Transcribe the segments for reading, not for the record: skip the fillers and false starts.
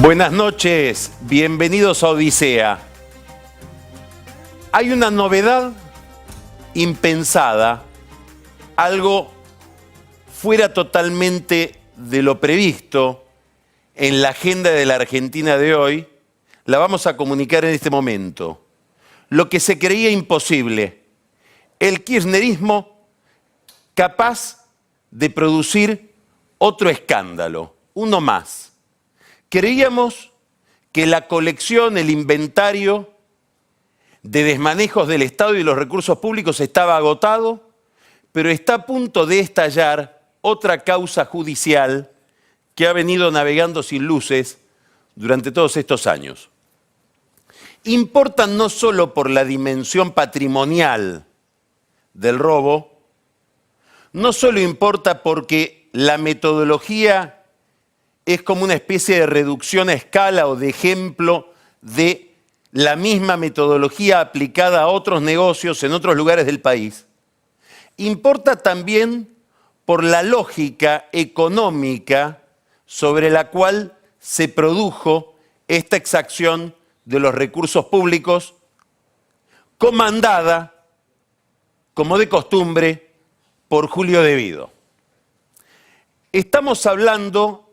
Buenas noches, bienvenidos a Odisea. Hay una novedad impensada, algo fuera totalmente de lo previsto en la agenda de la Argentina de hoy. La vamos a comunicar en este momento. Lo que se creía imposible, el kirchnerismo capaz de producir otro escándalo, uno más. Creíamos que la colección, el inventario de desmanejos del Estado y de los recursos públicos estaba agotado, pero está a punto de estallar otra causa judicial que ha venido navegando sin luces durante todos estos años. Importa no solo por la dimensión patrimonial del robo, no solo importa porque la metodología es como una especie de reducción a escala o de ejemplo de la misma metodología aplicada a otros negocios en otros lugares del país. Importa también por la lógica económica sobre la cual se produjo esta exacción de los recursos públicos, comandada, como de costumbre, por Julio Devido. Estamos hablando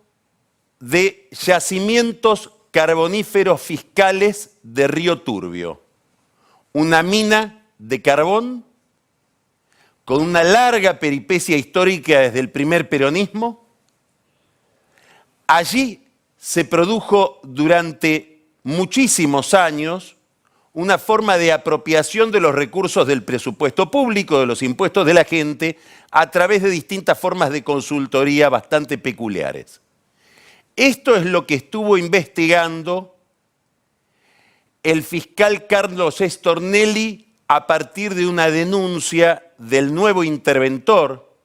de yacimientos carboníferos fiscales de Río Turbio, una mina de carbón con una larga peripecia histórica desde el primer peronismo. Allí se produjo durante muchísimos años una forma de apropiación de los recursos del presupuesto público, de los impuestos de la gente, a través de distintas formas de consultoría bastante peculiares. Esto es lo que estuvo investigando el fiscal Carlos Stornelli a partir de una denuncia del nuevo interventor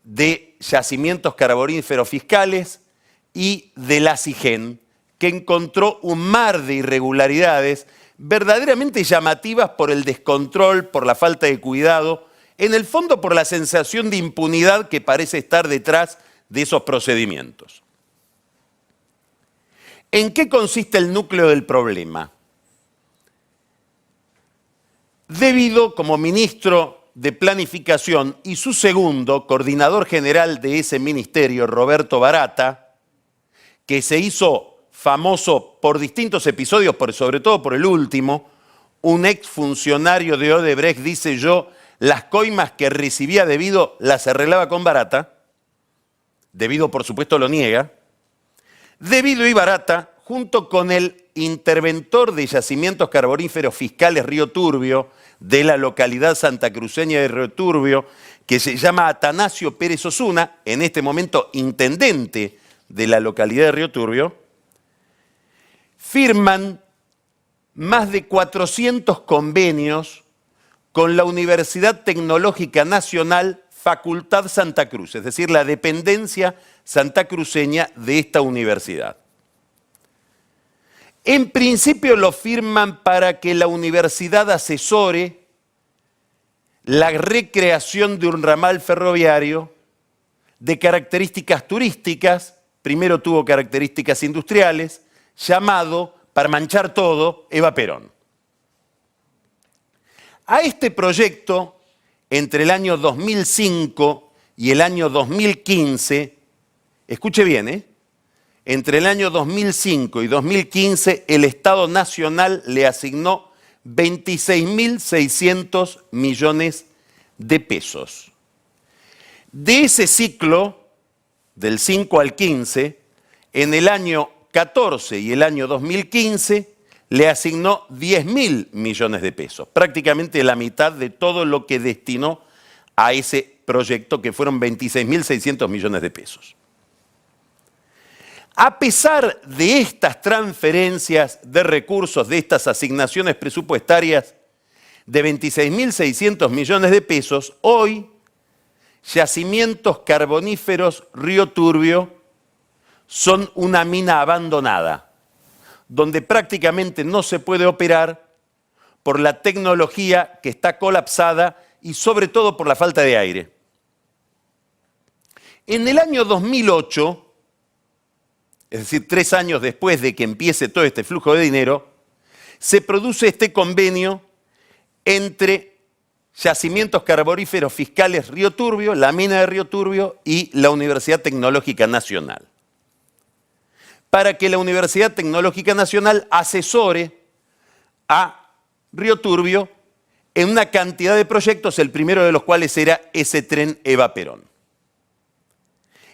de yacimientos carboníferos fiscales y de la SIGEN, que encontró un mar de irregularidades verdaderamente llamativas por el descontrol, por la falta de cuidado, en el fondo por la sensación de impunidad que parece estar detrás de esos procedimientos. ¿En qué consiste el núcleo del problema? Devido, como ministro de Planificación, y su segundo, coordinador general de ese ministerio, Roberto Barata, que se hizo famoso por distintos episodios, sobre todo por el último, un exfuncionario de Odebrecht dice: yo las coimas que recibía Devido las arreglaba con Barata. Devido, por supuesto, lo niega. Devido y Barata, junto con el interventor de yacimientos carboníferos fiscales Río Turbio, de la localidad santacruceña de Río Turbio, que se llama Atanasio Pérez Osuna, en este momento intendente de la localidad de Río Turbio, firman más de 400 convenios con la Universidad Tecnológica Nacional Facultad Santa Cruz, es decir, la dependencia santacruceña de esta universidad. En principio lo firman para que la universidad asesore la recreación de un ramal ferroviario de características turísticas, primero tuvo características industriales, llamado, para manchar todo, Eva Perón. A este proyecto, entre el año 2005 y el año 2015, escuche bien, entre el año 2005 y 2015 el Estado Nacional le asignó 26.600 millones de pesos. De ese ciclo, del 5 al 15, en el año 14 y el año 2015 le asignó 10.000 millones de pesos, prácticamente la mitad de todo lo que destinó a ese proyecto, que fueron 26.600 millones de pesos. A pesar de estas transferencias de recursos, de estas asignaciones presupuestarias de 26.600 millones de pesos, hoy Yacimientos Carboníferos Río Turbio son una mina abandonada, donde prácticamente no se puede operar por la tecnología que está colapsada y sobre todo por la falta de aire. En el año 2008, es decir, 3 años después de que empiece todo este flujo de dinero, se produce este convenio entre Yacimientos Carboníferos Fiscales Río Turbio, la mina de Río Turbio y la Universidad Tecnológica Nacional, para que la Universidad Tecnológica Nacional asesore a Río Turbio en una cantidad de proyectos, el primero de los cuales era ese tren Eva Perón.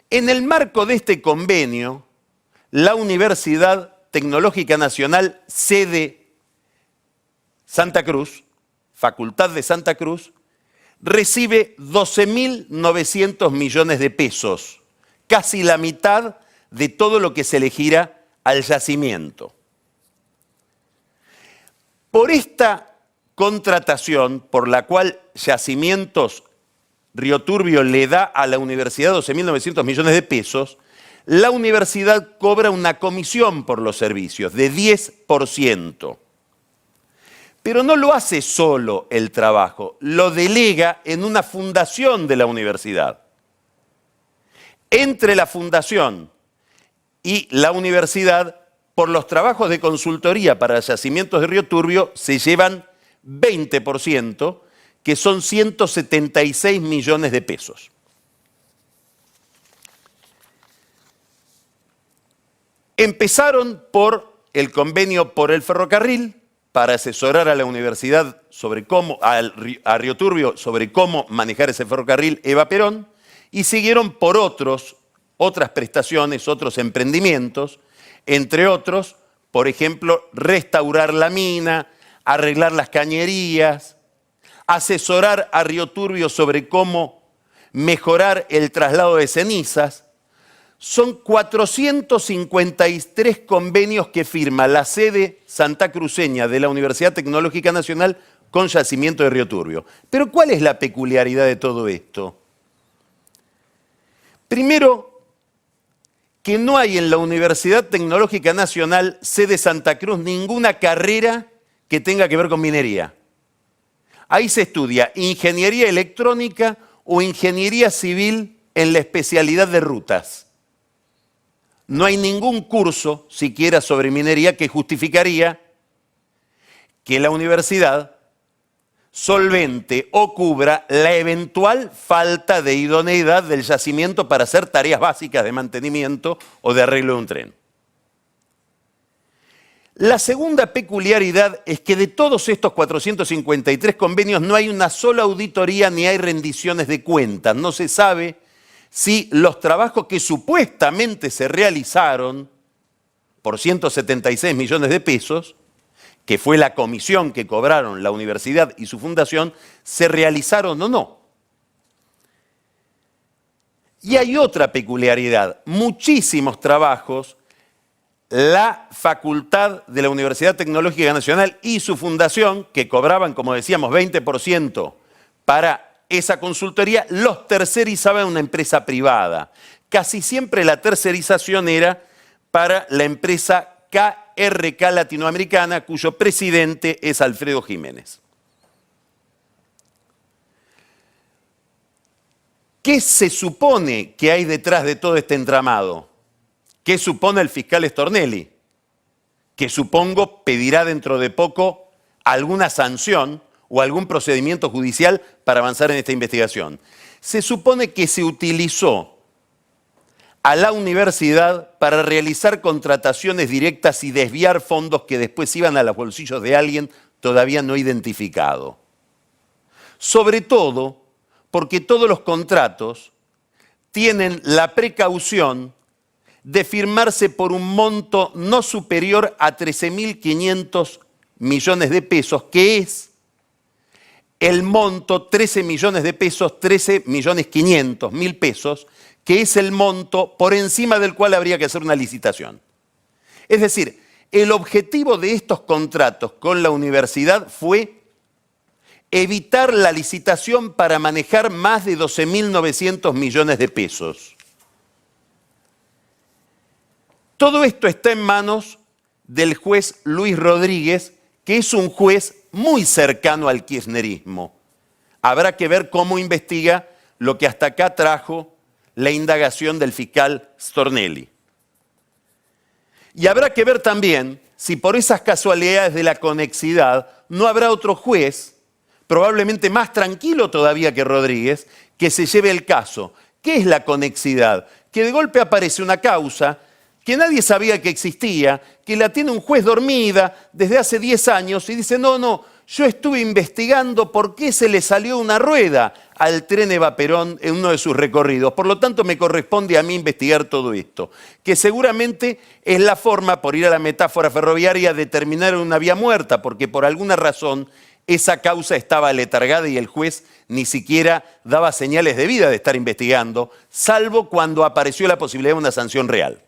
En el marco de este convenio, la Universidad Tecnológica Nacional, sede Santa Cruz, Facultad de Santa Cruz, recibe 12.900 millones de pesos, casi la mitad de todo lo que se le gira al yacimiento. Por esta contratación, por la cual Yacimientos Río Turbio le da a la universidad 12.900 millones de pesos, la universidad cobra una comisión por los servicios de 10%. Pero no lo hace solo el trabajo, lo delega en una fundación de la universidad. Entre la fundación y la universidad, por los trabajos de consultoría para Yacimientos de Río Turbio, se llevan 20%, que son 176 millones de pesos. Empezaron por el convenio por el ferrocarril, para asesorar a la universidad sobre a Río Turbio sobre cómo manejar ese ferrocarril Eva Perón, y siguieron por otras prestaciones, otros emprendimientos, entre otros, por ejemplo, restaurar la mina, arreglar las cañerías, asesorar a Río Turbio sobre cómo mejorar el traslado de cenizas. Son 453 convenios que firma la sede santacruceña de la Universidad Tecnológica Nacional con Yacimiento de Río Turbio. Pero ¿cuál es la peculiaridad de todo esto? Primero, que no hay en la Universidad Tecnológica Nacional, sede Santa Cruz, ninguna carrera que tenga que ver con minería. Ahí se estudia ingeniería electrónica o ingeniería civil en la especialidad de rutas. No hay ningún curso siquiera sobre minería que justificaría que la universidad solvente o cubra la eventual falta de idoneidad del yacimiento para hacer tareas básicas de mantenimiento o de arreglo de un tren. La segunda peculiaridad es que de todos estos 453 convenios no hay una sola auditoría ni hay rendiciones de cuentas. No se sabe si los trabajos que supuestamente se realizaron por 176 millones de pesos, que fue la comisión que cobraron la universidad y su fundación, se realizaron o no. Y hay otra peculiaridad, muchísimos trabajos, la Facultad de la Universidad Tecnológica Nacional y su fundación, que cobraban, como decíamos, 20% para esa consultoría, los tercerizaba en una empresa privada. Casi siempre la tercerización era para la empresa KRK Latinoamericana, cuyo presidente es Alfredo Jiménez. ¿Qué se supone que hay detrás de todo este entramado? ¿Qué supone el fiscal Stornelli? Que supongo pedirá dentro de poco alguna sanción o algún procedimiento judicial para avanzar en esta investigación. Se supone que se utilizó a la universidad para realizar contrataciones directas y desviar fondos que después iban a los bolsillos de alguien todavía no identificado. Sobre todo porque todos los contratos tienen la precaución de firmarse por un monto no superior a 13.500 millones de pesos, que es el monto, 13 millones de pesos, 13.500.000 pesos, que es el monto por encima del cual habría que hacer una licitación. Es decir, el objetivo de estos contratos con la universidad fue evitar la licitación para manejar más de 12.900 millones de pesos. Todo esto está en manos del juez Luis Rodríguez, que es un juez muy cercano al kirchnerismo. Habrá que ver cómo investiga lo que hasta acá trajo la indagación del fiscal Stornelli. Y habrá que ver también si por esas casualidades de la conexidad no habrá otro juez, probablemente más tranquilo todavía que Rodríguez, que se lleve el caso. ¿Qué es la conexidad? Que de golpe aparece una causa que nadie sabía que existía, que la tiene un juez dormida desde hace 10 años y dice, no, yo estuve investigando por qué se le salió una rueda al tren Eva Perón en uno de sus recorridos. Por lo tanto, me corresponde a mí investigar todo esto, que seguramente es la forma, por ir a la metáfora ferroviaria, de terminar en una vía muerta, porque por alguna razón esa causa estaba letargada y el juez ni siquiera daba señales de vida de estar investigando, salvo cuando apareció la posibilidad de una sanción real.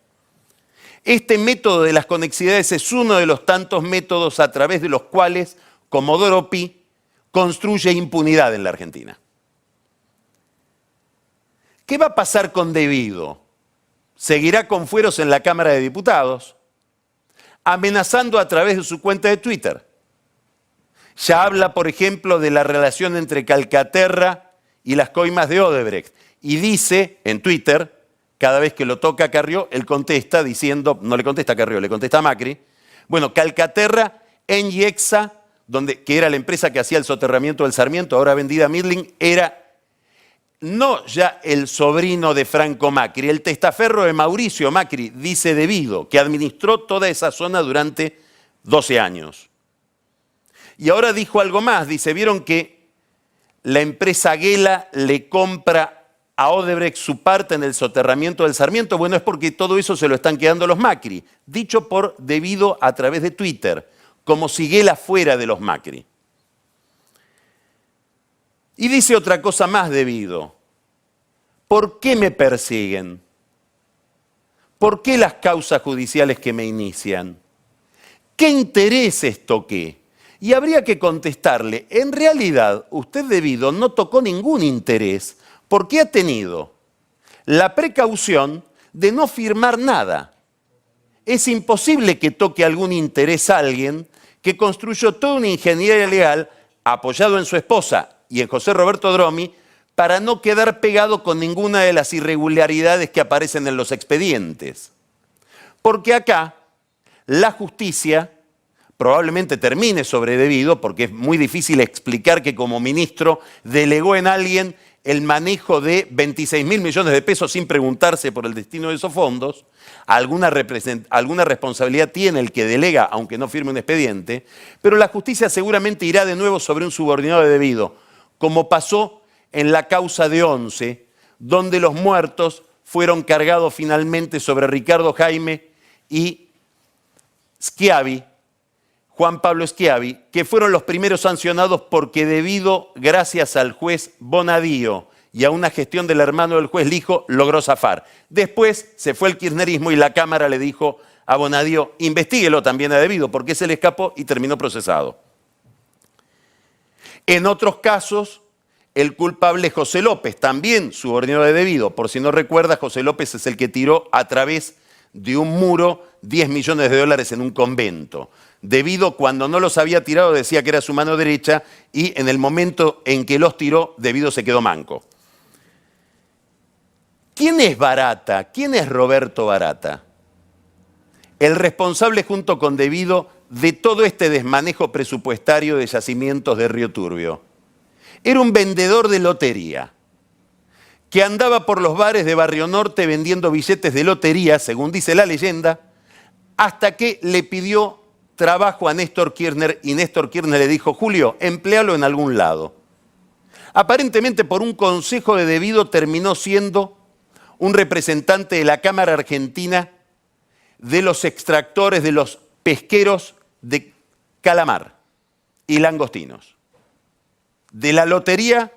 Este método de las conexidades es uno de los tantos métodos a través de los cuales Comodoro Pi construye impunidad en la Argentina. ¿Qué va a pasar con De Vido? Seguirá con fueros en la Cámara de Diputados, amenazando a través de su cuenta de Twitter. Ya habla, por ejemplo, de la relación entre Calcaterra y las coimas de Odebrecht. Y dice en Twitter, cada vez que lo toca a Carrió, él contesta diciendo, no le contesta a Carrió, le contesta a Macri, bueno, Calcaterra en Yexa, que era la empresa que hacía el soterramiento del Sarmiento, ahora vendida a Midling, era no ya el sobrino de Franco Macri, el testaferro de Mauricio Macri, dice De Vido, que administró toda esa zona durante 12 años. Y ahora dijo algo más, dice, ¿vieron que la empresa Gela le compra a Odebrecht su parte en el soterramiento del Sarmiento? Bueno, es porque todo eso se lo están quedando los Macri, dicho por De Vido a través de Twitter, como si Gela fuera de los Macri. Y dice otra cosa más De Vido. ¿Por qué me persiguen? ¿Por qué las causas judiciales que me inician? ¿Qué intereses toqué? Y habría que contestarle, en realidad, usted De Vido no tocó ningún interés, porque ha tenido la precaución de no firmar nada. Es imposible que toque algún interés a alguien que construyó toda una ingeniería legal, apoyado en su esposa y en José Roberto Dromi, para no quedar pegado con ninguna de las irregularidades que aparecen en los expedientes. Porque acá la justicia probablemente termine sobre De Vido, porque es muy difícil explicar que como ministro delegó en alguien el manejo de 26.000 millones de pesos sin preguntarse por el destino de esos fondos. Alguna responsabilidad tiene el que delega, aunque no firme un expediente, pero la justicia seguramente irá de nuevo sobre un subordinado de De Vido, como pasó en la causa de Once, donde los muertos fueron cargados finalmente sobre Ricardo Jaime y Schiavi, Juan Pablo Schiavi, que fueron los primeros sancionados porque De Vido, gracias al juez Bonadío y a una gestión del hermano del juez Lijo, logró zafar. Después se fue el kirchnerismo y la Cámara le dijo a Bonadío, investíguelo también a De Vido, porque se le escapó y terminó procesado. En otros casos, el culpable es José López, también subordinado de De Vido. Por si no recuerda, José López es el que tiró a través de un muro 10 millones de dólares en un convento. De Vido, cuando no los había tirado, decía que era su mano derecha y en el momento en que los tiró, De Vido se quedó manco. ¿Quién es Barata? ¿Quién es Roberto Barata? El responsable junto con De Vido de todo este desmanejo presupuestario de yacimientos de Río Turbio. Era un vendedor de lotería que andaba por los bares de Barrio Norte vendiendo billetes de lotería, según dice la leyenda, hasta que le pidió trabajo a Néstor Kirchner y Néstor Kirchner le dijo, Julio, empléalo en algún lado. Aparentemente por un consejo de De Vido terminó siendo un representante de la Cámara Argentina de los extractores, de los pesqueros de calamar y langostinos. De la lotería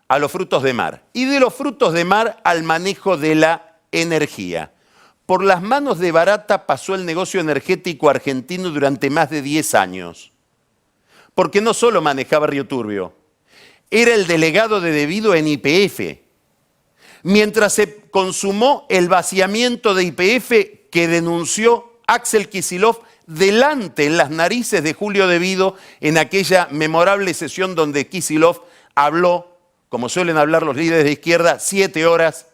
a los frutos de mar y de los frutos de mar al manejo de la energía. Por las manos de Barata pasó el negocio energético argentino durante más de 10 años. Porque no solo manejaba Río Turbio, era el delegado de De Vido en YPF. Mientras se consumó el vaciamiento de YPF que denunció Axel Kicillof delante, en las narices de Julio De Vido, en aquella memorable sesión donde Kicillof habló, como suelen hablar los líderes de izquierda, 7 horas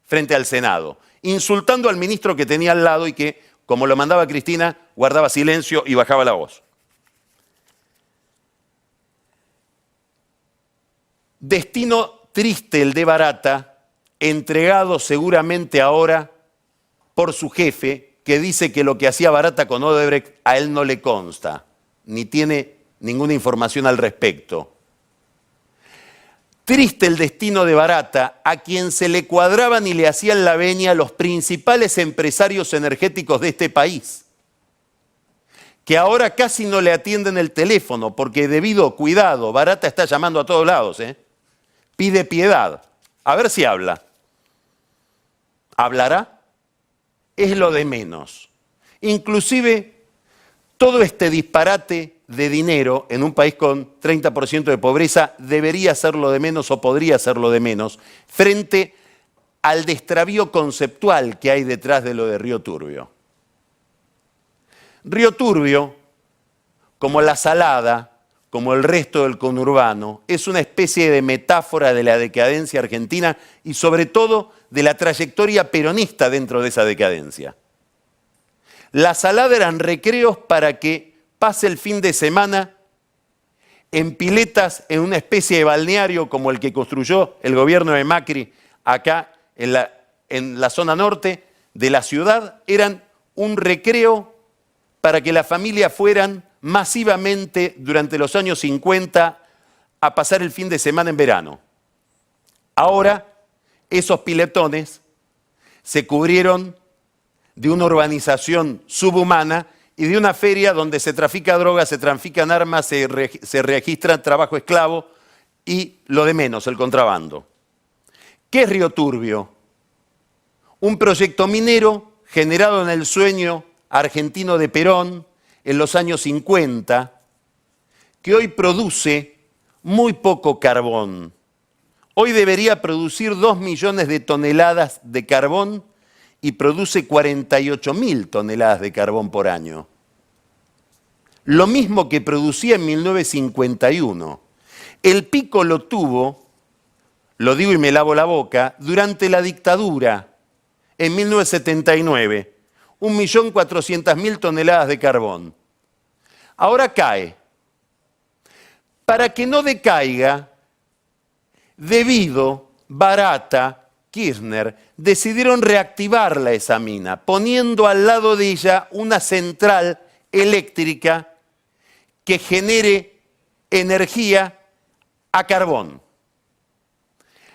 frente al Senado, insultando al ministro que tenía al lado y que como lo mandaba Cristina, guardaba silencio y bajaba la voz. Destino triste el de Barata, entregado seguramente ahora por su jefe, que dice que lo que hacía Barata con Odebrecht a él no le consta, ni tiene ninguna información al respecto. Triste el destino de Barata, a quien se le cuadraban y le hacían la veña los principales empresarios energéticos de este país, que ahora casi no le atienden el teléfono, porque cuidado, Barata está llamando a todos lados, pide piedad. A ver si habla. ¿Hablará? Es lo de menos. Inclusive, todo este disparate de dinero en un país con 30% de pobreza debería ser lo de menos o podría ser lo de menos frente al destravío conceptual que hay detrás de lo de Río Turbio. Río Turbio, como La Salada, como el resto del conurbano, es una especie de metáfora de la decadencia argentina y sobre todo de la trayectoria peronista dentro de esa decadencia. La Salada eran recreos para que pase el fin de semana en piletas en una especie de balneario como el que construyó el gobierno de Macri acá en la zona norte de la ciudad. Eran un recreo para que las familias fueran masivamente durante los años 50 a pasar el fin de semana en verano. Ahora esos piletones se cubrieron de una urbanización subhumana y de una feria donde se trafica drogas, se trafican armas, se registra trabajo esclavo y lo de menos, el contrabando. ¿Qué es Río Turbio? Un proyecto minero generado en el sueño argentino de Perón en los años 50, que hoy produce muy poco carbón. Hoy debería producir 2 millones de toneladas de carbón y produce 48.000 toneladas de carbón por año. Lo mismo que producía en 1951. El pico lo tuvo, lo digo y me lavo la boca, durante la dictadura, en 1979. 1.400.000 toneladas de carbón. Ahora cae. Para que no decaiga, Barata, Kirchner, decidieron reactivarla esa mina, poniendo al lado de ella una central eléctrica que genere energía a carbón.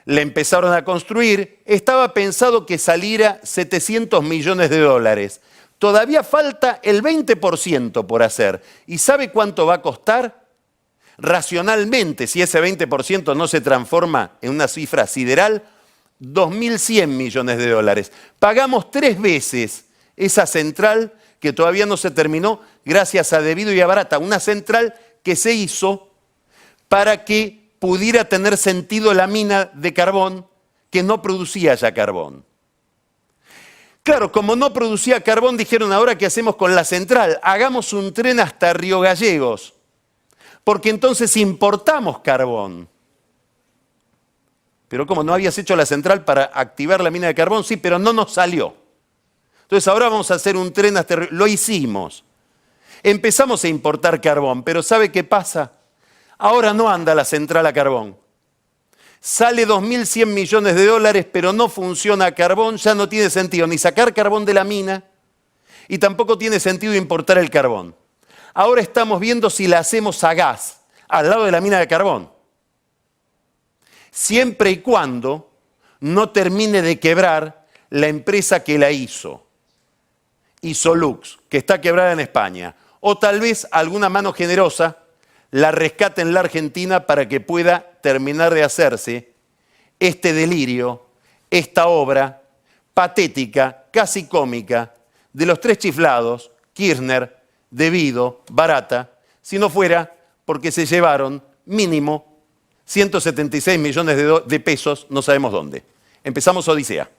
La empezaron a construir, estaba pensado que saliera 700 millones de dólares. Todavía falta el 20% por hacer. ¿Y sabe cuánto va a costar? Racionalmente, si ese 20% no se transforma en una cifra sideral, 2.100 millones de dólares. Pagamos 3 veces esa central que todavía no se terminó gracias a Debido y a Barata. Una central que se hizo para que pudiera tener sentido la mina de carbón que no producía ya carbón. Claro, como no producía carbón, dijeron, ahora ¿qué hacemos con la central? Hagamos un tren hasta Río Gallegos, porque entonces importamos carbón. Pero ¿cómo? ¿No habías hecho la central para activar la mina de carbón? Sí, pero no nos salió. Entonces ahora vamos a hacer un tren hasta Río. Lo hicimos. Empezamos a importar carbón, pero ¿sabe qué pasa? Ahora no anda la central a carbón. Sale 2.100 millones de dólares, pero no funciona a carbón, ya no tiene sentido ni sacar carbón de la mina y tampoco tiene sentido importar el carbón. Ahora estamos viendo si la hacemos a gas, al lado de la mina de carbón. Siempre y cuando no termine de quebrar la empresa que la hizo, Isolux, que está quebrada en España. O tal vez alguna mano generosa la rescate en la Argentina para que pueda terminar de hacerse este delirio, esta obra patética, casi cómica, de los 3 chiflados, Kirchner, Debido, Barata, si no fuera porque se llevaron mínimo 176 millones de pesos, no sabemos dónde. Empezamos Odisea.